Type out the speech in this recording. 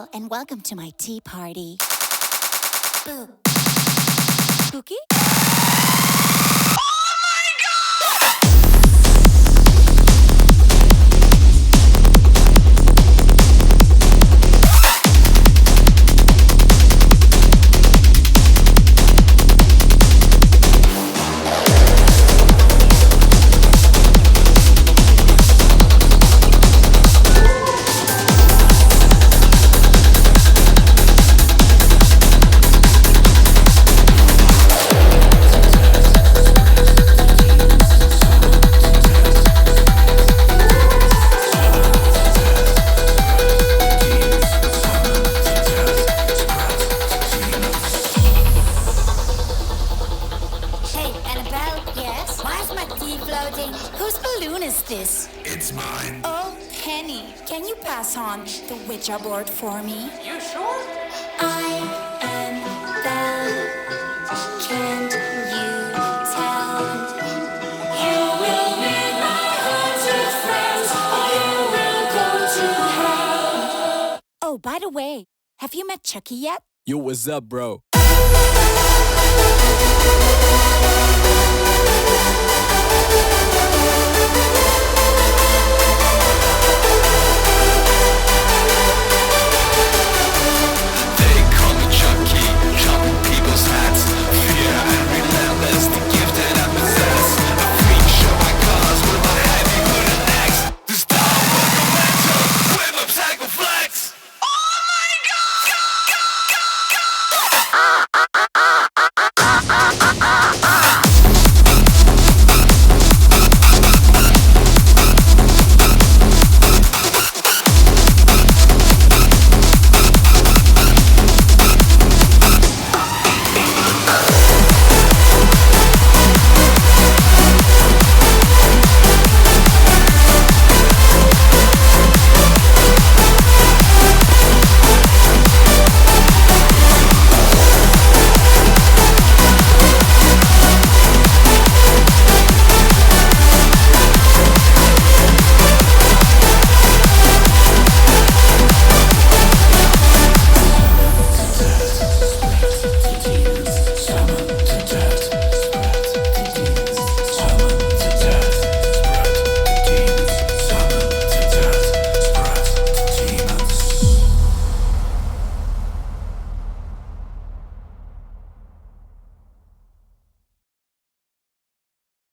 Annabelle, and welcome to my tea party. Boo. Spooky? Whose balloon is this? It's mine. Oh, Penny, can you pass on the Ouija board for me? You sure? I am Belle. Can't you tell? You will meet my haunted friends, or you will go to hell. Oh, by the way, have you met Chucky yet? Yo, what's up, bro?